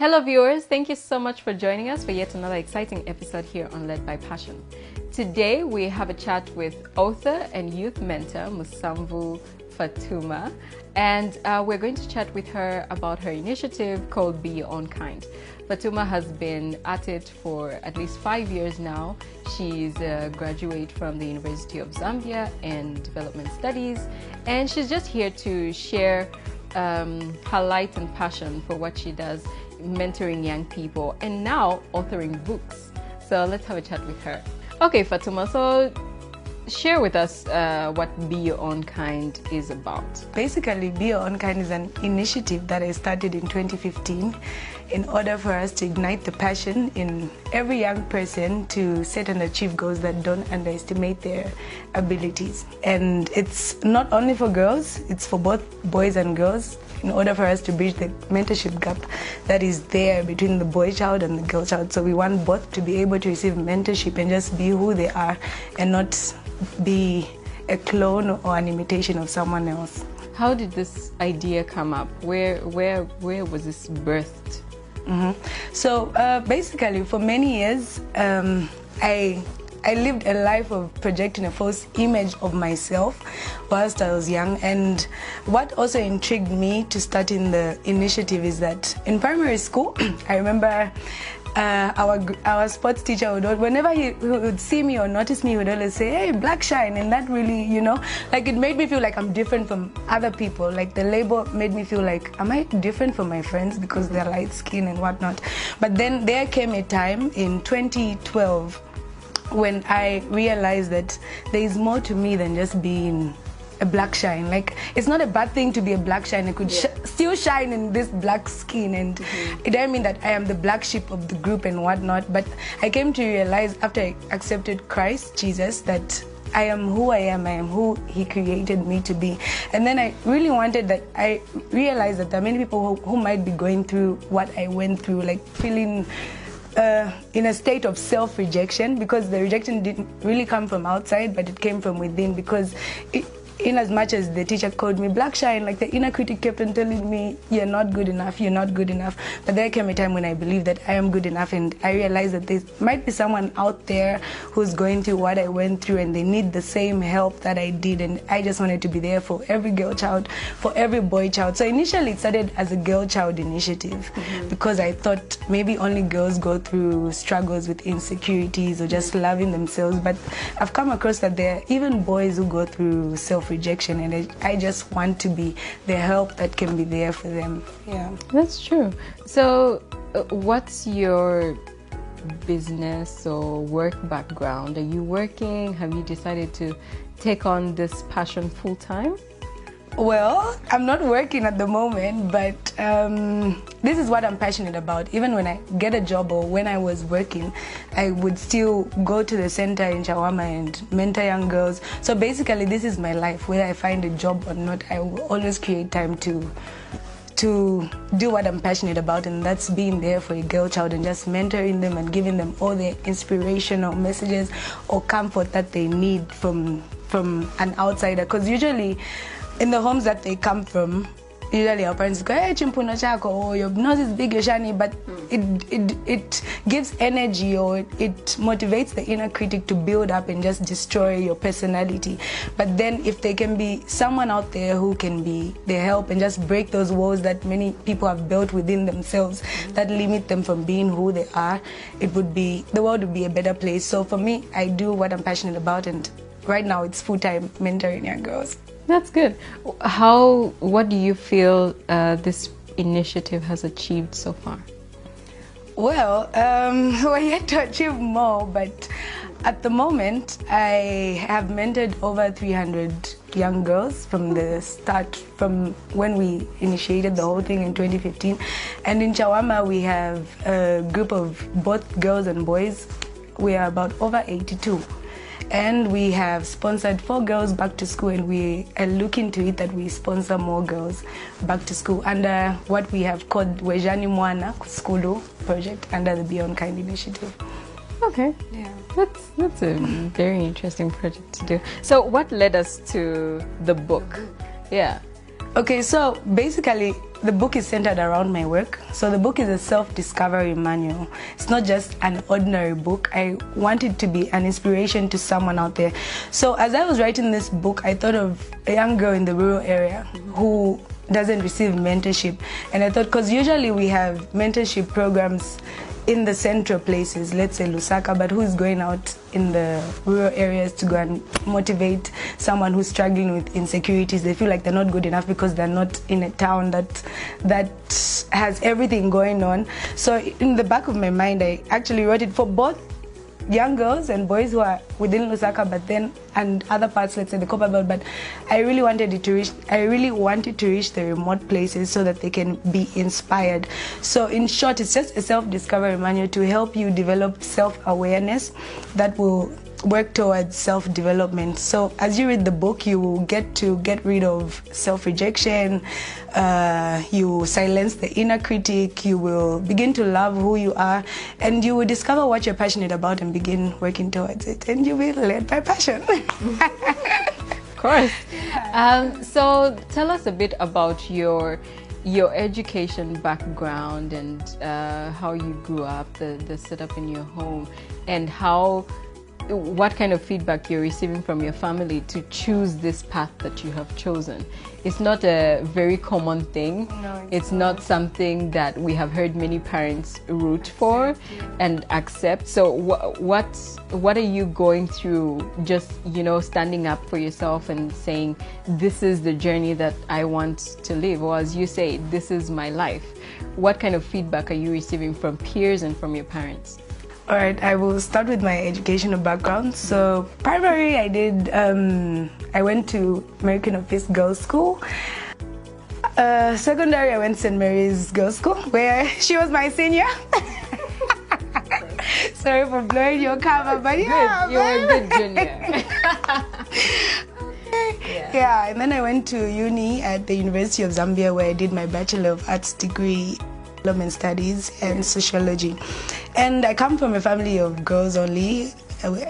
Hello viewers, thank you so much for joining us for yet another exciting episode here on Led by Passion. Today we have a chat with author and youth mentor Musamvu Fatima, and we're going to chat with her about her initiative called Be Your Own Kind. Fatima has been at it for at least 5 years now. She's a graduate from the University of Zambia in Development Studies, and she's just here to share her light and passion for what she does, mentoring young people and now authoring books. So let's have a chat with her. Okay, Fatima, so share with us what Be Your Own Kind is about. Basically, Be Your Own Kind is an initiative that I started in 2015 in order for us to ignite the passion in every young person to set and achieve goals that don't underestimate their abilities. And it's not only for girls, it's for both boys and girls, in order for us to bridge the mentorship gap that is there between the boy child and the girl child. So we want both to be able to receive mentorship and just be who they are and not be a clone or an imitation of someone else. How did this idea come up? Where was this birthed? So basically, for many years, I lived a life of projecting a false image of myself whilst I was young. And what also intrigued me to starting the initiative is that in primary school, I remember our sports teacher would, whenever he would see me or notice me, he would always say, "Hey, black shine," and that really, like it made me feel like I'm different from other people. Like the label made me feel like, am I different from my friends because they're light skin and whatnot? But then there came a time in 2012 when I realized that there is more to me than just being a black shine. Like, it's not a bad thing to be a black shine. I could still shine in this black skin, and it doesn't mean that I am the black sheep of the group and whatnot. But I came to realize after I accepted Christ Jesus that I am who I am who He created me to be. And then I really wanted that, I realized that there are many people who might be going through what I went through, like feeling in a state of self-rejection, because the rejection didn't really come from outside, but it came from within. Because in as much as the teacher called me black shine, like the inner critic kept on telling me, you're not good enough, you're not good enough. But there came a time when I believed that I am good enough, and I realized that there might be someone out there who's going through what I went through and they need the same help that I did. And I just wanted to be there for every girl child, for every boy child. So initially it started as a girl child initiative, because I thought maybe only girls go through struggles with insecurities or just loving themselves. But I've come across that there are even boys who go through self-rejection, and I just want to be the help that can be there for them. Yeah, that's true. So what's your business or work background? Are you working? Have you decided to take on this passion full time? Well, I'm not working at the moment, but this is what I'm passionate about. Even when I get a job or when I was working, I would still go to the center in Chawama and mentor young girls. So basically, this is my life. Whether I find a job or not, I will always create time to do what I'm passionate about, and that's being there for a girl child and just mentoring them and giving them all the inspirational messages or comfort that they need from an outsider. Because usually, in the homes that they come from, usually our parents go, "Hey, chimpuno chako," or "Your nose is big, Yoshani," but it gives energy, or it motivates the inner critic to build up and just destroy your personality. But then if there can be someone out there who can be the help and just break those walls that many people have built within themselves that limit them from being who they are, the world would be a better place. So for me, I do what I'm passionate about, and right now it's full-time mentoring young girls. That's good. What do you feel this initiative has achieved so far? Well, we're yet to achieve more, but at the moment I have mentored over 300 young girls from the start, from when we initiated the whole thing in 2015. And in Chawama we have a group of both girls and boys. We are about over 82. And we have sponsored 4 girls back to school, and we are looking to it that we sponsor more girls back to school under what we have called Wejani Mwana Skulu project under the Be Your Own Kind initiative. Okay. Yeah. That's a very interesting project to do. So what led us to the book? Yeah. Okay, so basically the book is centered around my work. So the book is a self-discovery manual. It's not just an ordinary book. I want it to be an inspiration to someone out there. So as I was writing this book, I thought of a young girl in the rural area who doesn't receive mentorship. And I thought, because usually we have mentorship programs in the central places, let's say Lusaka, but who's going out in the rural areas to go and motivate someone who's struggling with insecurities? They feel like they're not good enough because they're not in a town that has everything going on. So in the back of my mind, I actually wrote it for both young girls and boys who are within Lusaka, but then and other parts, let's say the Copper Belt. But I really wanted it to reach. I really wanted to reach the remote places so that they can be inspired. So in short, it's just a self-discovery manual to help you develop self-awareness that will work towards self-development. So as you read the book, you will get to get rid of self-rejection, you silence the inner critic, you will begin to love who you are, and you will discover what you're passionate about and begin working towards it, and you'll be led by passion. Of course. So tell us a bit about your education background and how you grew up, the setup in your home, and what kind of feedback you're receiving from your family to choose this path that you have chosen. It's not a very common thing. No, it's not something that we have heard many parents root for and accept. So what are you going through, just, you know, standing up for yourself and saying, this is the journey that I want to live, or as you say, this is my life? What kind of feedback are you receiving from peers and from your parents? All right, I will start with my educational background. So primary, I went to American Office Girls' School. Secondary, I went to St. Mary's Girls' School, where she was my senior. Sorry for blowing your cover, but yeah. Good. You were a good junior. Yeah, and then I went to uni at the University of Zambia, where I did my Bachelor of Arts degree, Development Studies and Sociology. And I come from a family of girls only.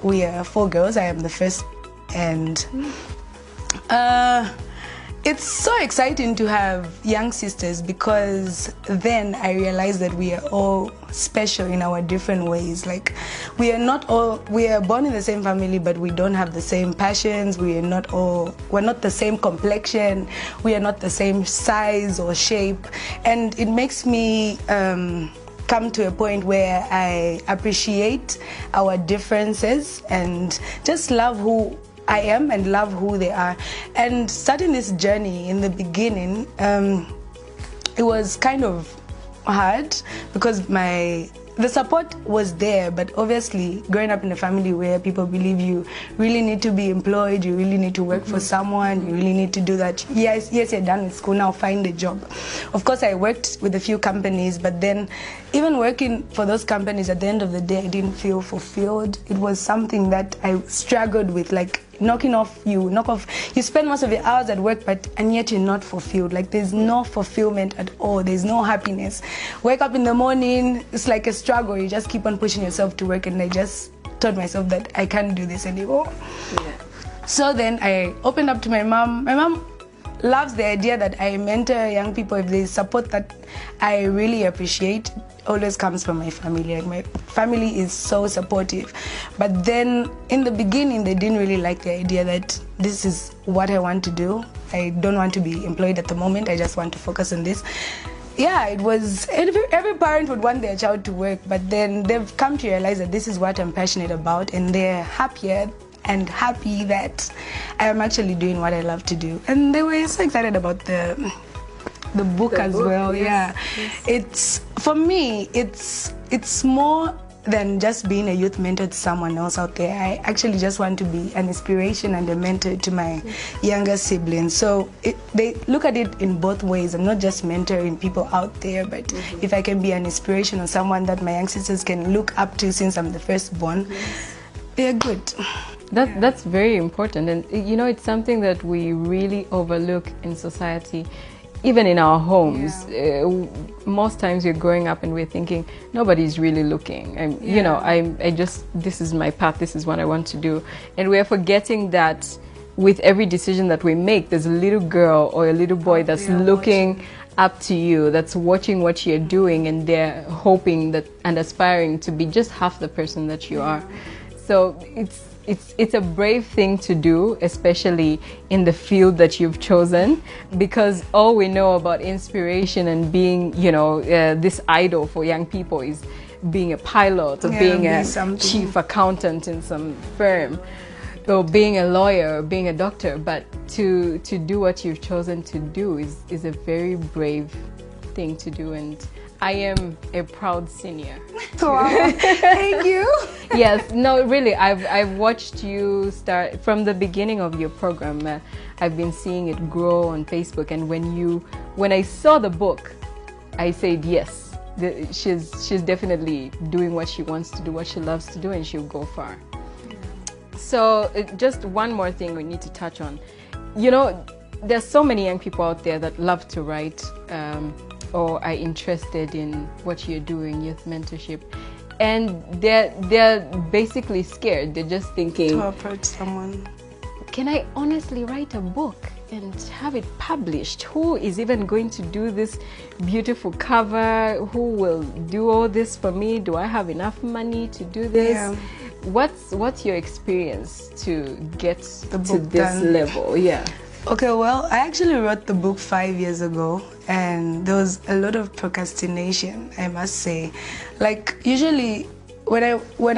We are 4 girls. I am the first. And it's so exciting to have young sisters, because then I realized that we are all special in our different ways. Like, we are born in the same family, but we don't have the same passions. we're not the same complexion. We are not the same size or shape. And it makes me come to a point where I appreciate our differences and just love who I am and love who they are. And starting this journey in the beginning, it was kind of hard, because the support was there, but obviously growing up in a family where people believe you really need to be employed, you really need to work for someone, you really need to do that. Yes, you're done with school, now find a job. Of course, I worked with a few companies, but then even working for those companies, at the end of the day, I didn't feel fulfilled. It was something that I struggled with, like you spend most of your hours at work, and yet you're not fulfilled. Like, there's no fulfillment at all. There's no happiness. Wake up in the morning, it's like a struggle. You just keep on pushing yourself to work, and I just told myself that I can't do this anymore. Yeah. So then I opened up to my mom. My mom loves the idea that I mentor young people. If there's support that I really appreciate, always comes from my family. Like, my family is so supportive. But then in the beginning, they didn't really like the idea that this is what I want to do. I don't want to be employed at the moment. I just want to focus on this. Yeah, it was, every parent would want their child to work, but then they've come to realize that this is what I'm passionate about, and they're happier and happy that I am actually doing what I love to do. And they were so excited about the book as well. Yes. Yeah, yes. It's, for me, it's more than just being a youth mentor to someone else out there. I actually just want to be an inspiration and a mentor to my younger siblings. So they look at it in both ways. I'm not just mentoring people out there, but if I can be an inspiration or someone that my young sisters can look up to, since I'm the firstborn, they're good. That's very important, and you know, it's something that we really overlook in society, even in our homes. Yeah. Most times we're growing up and we're thinking nobody's really looking, and you know, I just, this is my path, this is what I want to do, and we're forgetting that with every decision that we make, there's a little girl or a little boy that's looking up to you, that's watching what you're doing, and they're hoping that and aspiring to be just half the person that you are. So it's a brave thing to do, especially in the field that you've chosen, because all we know about inspiration and being, this idol for young people is being a pilot or being a chief accountant in some firm, or being a lawyer or being a doctor. But to do what you've chosen to do is a very brave thing to do, and I am a proud senior. Wow. Thank you. Yes, no, really, I've watched you start from the beginning of your program. I've been seeing it grow on Facebook, and when I saw the book, I said yes, she's definitely doing what she wants to do, what she loves to do, and she'll go far. So just one more thing we need to touch on. There's so many young people out there that love to write, or are interested in what you're doing, youth mentorship, and they're basically scared. They're just thinking to approach someone. Can I honestly write a book and have it published? Who is even going to do this beautiful cover? Who will do all this for me? Do I have enough money to do this? Yeah. What's your experience to get to this done. level? Yeah. Okay, well, I actually wrote the book 5 years ago, and there was a lot of procrastination, I must say. Like, usually when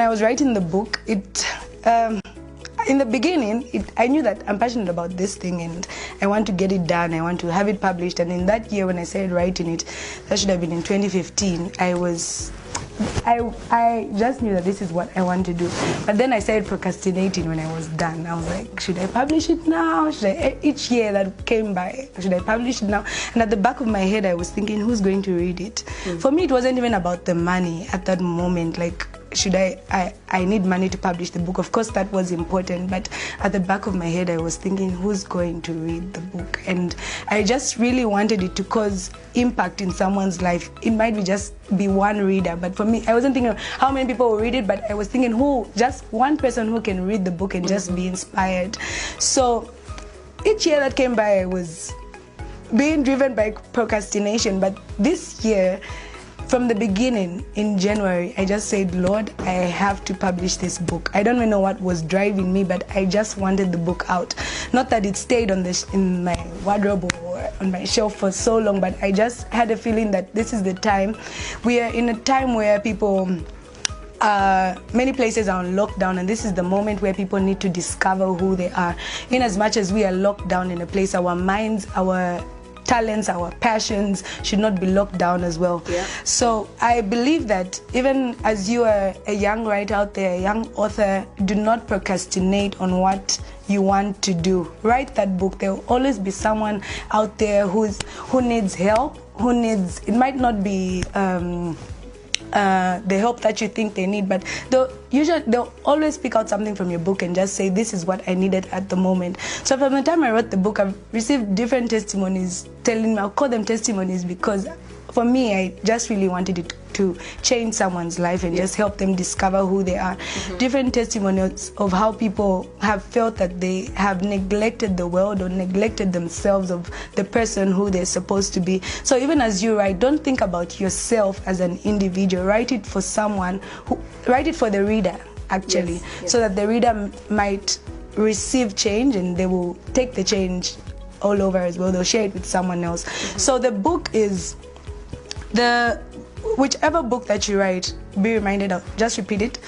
I was writing the book, in the beginning, I knew that I'm passionate about this thing and I want to get it done. I want to have it published. And in that year, when I started writing it, that should have been in 2015, I just knew that this is what I want to do. But then I started procrastinating when I was done. I was like, should I publish it now? Each year that came by, should I publish it now? And at the back of my head, I was thinking, who's going to read it? For me, it wasn't even about the money at that moment. Like, should I need money to publish the book. Of course, that was important, but at the back of my head, I was thinking, who's going to read the book? And I just really wanted it to cause impact in someone's life. It might just be one reader, but for me, I wasn't thinking how many people will read it, but I was thinking just one person who can read the book and just be inspired. So each year that came by, I was being driven by procrastination. But this year, from the beginning, in January, I just said, Lord, I have to publish this book. I don't even know what was driving me, but I just wanted the book out. Not that it stayed in my wardrobe or on my shelf for so long, but I just had a feeling that this is the time. We are in a time where people, many places are on lockdown, and this is the moment where people need to discover who they are. In as much as we are locked down in a place, our minds, our talents, our passions should not be locked down as well. Yeah. So I believe that even as you are a young writer out there, a young author, do not procrastinate on what you want to do. Write that book. There will always be someone out there who needs help, it might not be the help that you think they need, but they'll always pick out something from your book and just say, this is what I needed at the moment. So from the time I wrote the book, I've received different testimonies telling me, I'll call them testimonies, because for me, I just really wanted it to change someone's life and just help them discover who they are. Different testimonies of how people have felt that they have neglected the world or neglected themselves, of the person who they're supposed to be. So even as you write, don't think about yourself as an individual. Write it for someone, write it for the reader, actually, so that the reader might receive change and they will take the change all over as well. They'll share it with someone else. So the book is whichever book that you write, be reminded of, just repeat it.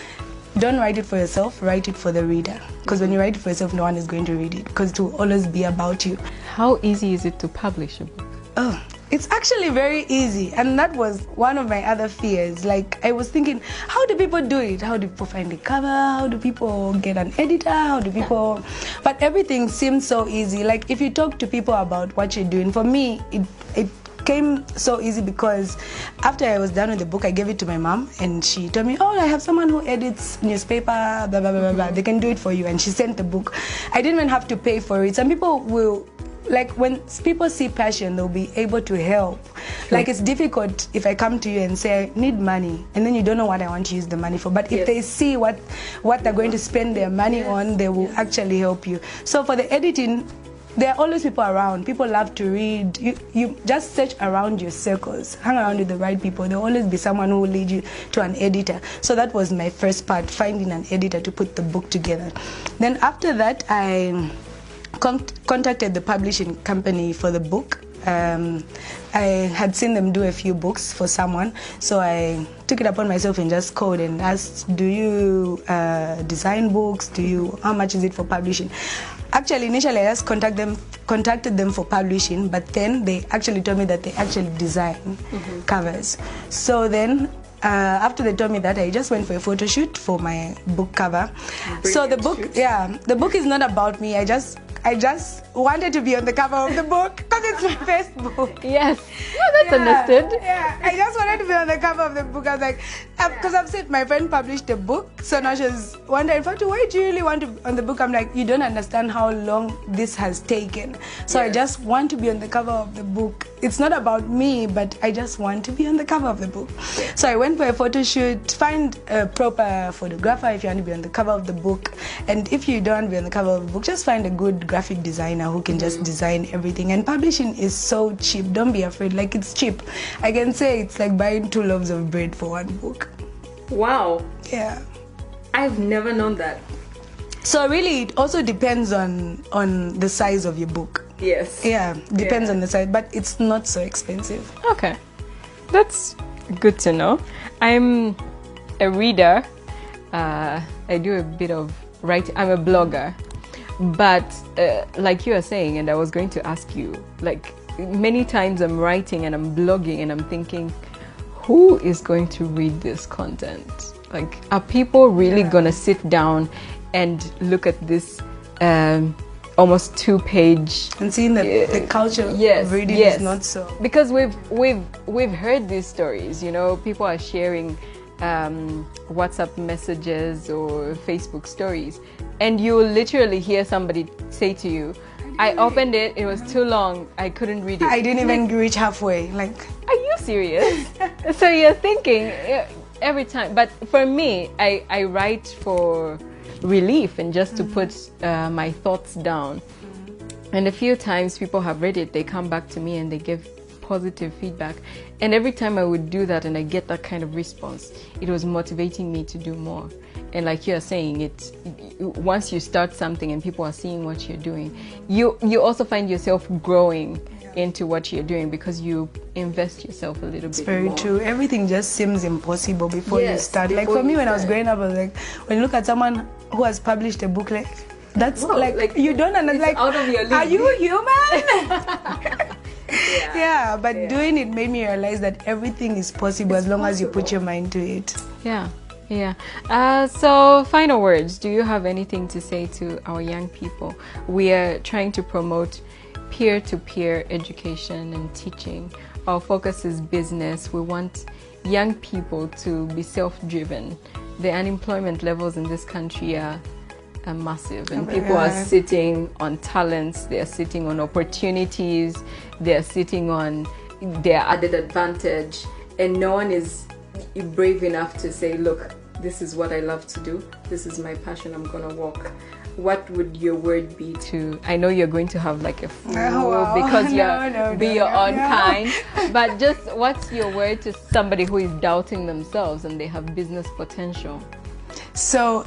Don't write it for yourself, write it for the reader. Because when you write it for yourself, no one is going to read it, because it will always be about you. How easy is it to publish a book? Oh, it's actually very easy. And that was one of my other fears. Like, I was thinking, how do people do it? How do people find the cover? How do people get an editor? How do people... But everything seems so easy. Like, if you talk to people about what you're doing, for me, it came so easy, because after I was done with the book, I gave it to my mom, and she told me, oh, I have someone who edits newspaper, blah, blah, blah, blah. They can do it for you. And she sent the book. I didn't even have to pay for it. Some people will, like, when people see passion, they'll be able to help. Like, it's difficult if I come to you and say, I need money, and then you don't know what I want to use the money for. But if they see what they're going to spend their money on, they will actually help you. So for the editing, there are always people around. People love to read. You just search around your circles, hang around with the right people. There will always be someone who will lead you to an editor. So that was my first part, finding an editor to put the book together. Then after that, I contacted the publishing company for the book. I had seen them do a few books for someone, so I took it upon myself and just called and asked, do you design books? How much is it for publishing? Actually, initially I just contacted them for publishing, but then they actually told me that they actually design covers. So then after they told me that, I just went for a photo shoot for my book cover. Brilliant so the book, shoot. The book is not about me. I just wanted to be on the cover of the book because it's my first book. Yes, that's understood. Yeah, I just wanted to be on the cover of the book. I was like, because I've said my friend published a book, so now she's wondering, Fatima, why do you really want to be on the book? I'm like, you don't understand how long this has taken. So I just want to be on the cover of the book. It's not about me, but I just want to be on the cover of the book. So I went for a photo shoot, find a proper photographer if you want to be on the cover of the book. And if you don't want to be on the cover of the book, just find a good graphic designer who can just design everything. And publishing is so cheap. Don't be afraid. Like, it's cheap. I can say it's like buying 2 loaves of bread for one book. Wow. Yeah. I've never known that. So really, it also depends on the size of your book. Yes. Yeah, depends on the size, but it's not so expensive. Okay, that's good to know. I'm a reader. I do a bit of writing. I'm a blogger. But like you are saying, and I was going to ask you, like, many times I'm writing and I'm blogging and I'm thinking, who is going to read this content? Like, are people really gonna sit down and look at this almost 2-page and seeing the culture of reading is not so, because we've heard these stories, you know, people are sharing WhatsApp messages or Facebook stories, and you will literally hear somebody say to you, I opened it, it was too long, I couldn't read it. I didn't even reach halfway. Like, are you serious? So you're thinking every time. But for me, I write for relief and just to put my thoughts down. And a few times people have read it, they come back to me and they give positive feedback. And every time I would do that and I get that kind of response, it was motivating me to do more. And like you're saying, once you start something and people are seeing what you're doing, you also find yourself growing into what you're doing because you invest yourself a little bit more. Very true. Everything just seems impossible before you start. Like for me, when I was growing up, I was like, when you look at someone who has published a book, like, that's like you don't understand. Like, out of your league. Are you human? Yeah, but doing it made me realize that everything is possible as long as you put your mind to it. Yeah. So final words. Do you have anything to say to our young people? We are trying to promote peer-to-peer education and teaching. Our focus is business. We want young people to be self-driven. The unemployment levels in this country are massive, and people are sitting on talents, they are sitting on opportunities, they are sitting on their added advantage, and no one is brave enough to say, look, this is what I love to do, this is my passion, I'm gonna walk. What would your word be to, I know you're going to have like a fool because you're your own kind, but just what's your word to somebody who is doubting themselves and they have business potential? So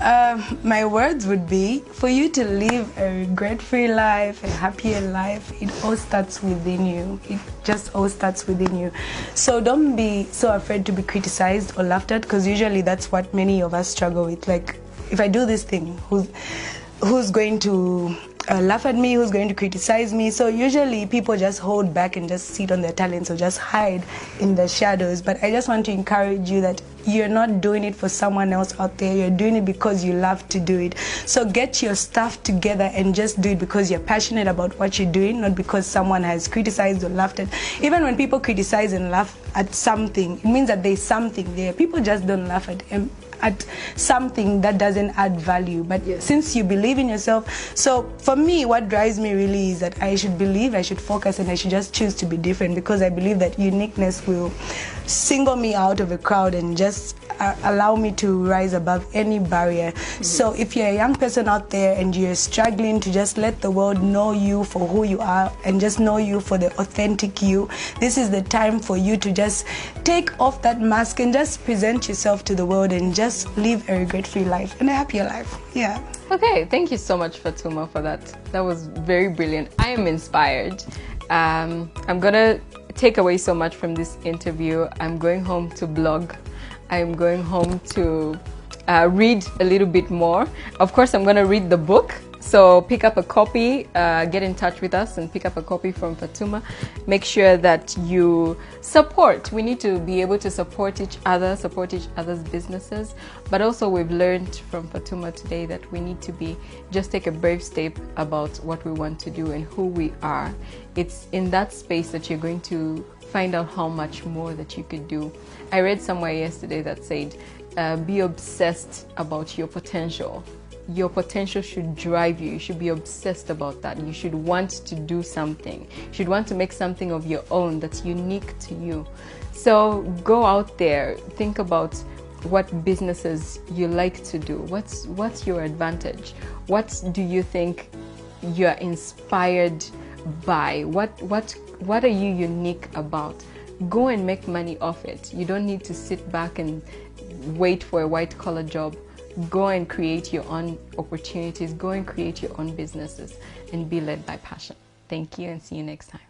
my words would be, for you to live a regret-free life, a happier life, it all starts within you. It just all starts within you. So don't be so afraid to be criticized or laughed at, because usually that's what many of us struggle with. Like, if I do this thing, who's going to laugh at me, who's going to criticize me? So usually people just hold back and just sit on their talents or just hide in the shadows. But I just want to encourage you that you're not doing it for someone else out there. You're doing it because you love to do it. So get your stuff together and just do it because you're passionate about what you're doing, not because someone has criticized or laughed at. Even when people criticize and laugh at something, it means that there's something there. People just don't laugh at something that doesn't add value. But since you believe in yourself, so for me, what drives me really is that I should believe, I should focus, and I should just choose to be different, because I believe that uniqueness will single me out of a crowd and just allow me to rise above any barrier. So if you're a young person out there and you're struggling to just let the world know you for who you are and just know you for the authentic you, this is the time for you to just take off that mask and just present yourself to the world and just live a regret-free life and a happier life. Yeah. Okay, thank you so much, Fatima, for that. That was very brilliant. I am inspired. I'm gonna take away so much from this interview. I'm going home to blog. I'm going home to read a little bit more. Of course, I'm gonna read the book. So pick up a copy, get in touch with us and pick up a copy from Fatima. Make sure that you support. We need to be able to support each other, support each other's businesses. But also we've learned from Fatima today that we need to just take a brave step about what we want to do and who we are. It's in that space that you're going to find out how much more that you could do. I read somewhere yesterday that said, be obsessed about your potential. Your potential should drive you. You should be obsessed about that. You should want to do something. You should want to make something of your own that's unique to you. So go out there, think about what businesses you like to do. What's your advantage? What do you think you're inspired by? What are you unique about? Go and make money off it. You don't need to sit back and wait for a white-collar job. Go and create your own opportunities. Go and create your own businesses and be led by passion. Thank you and see you next time.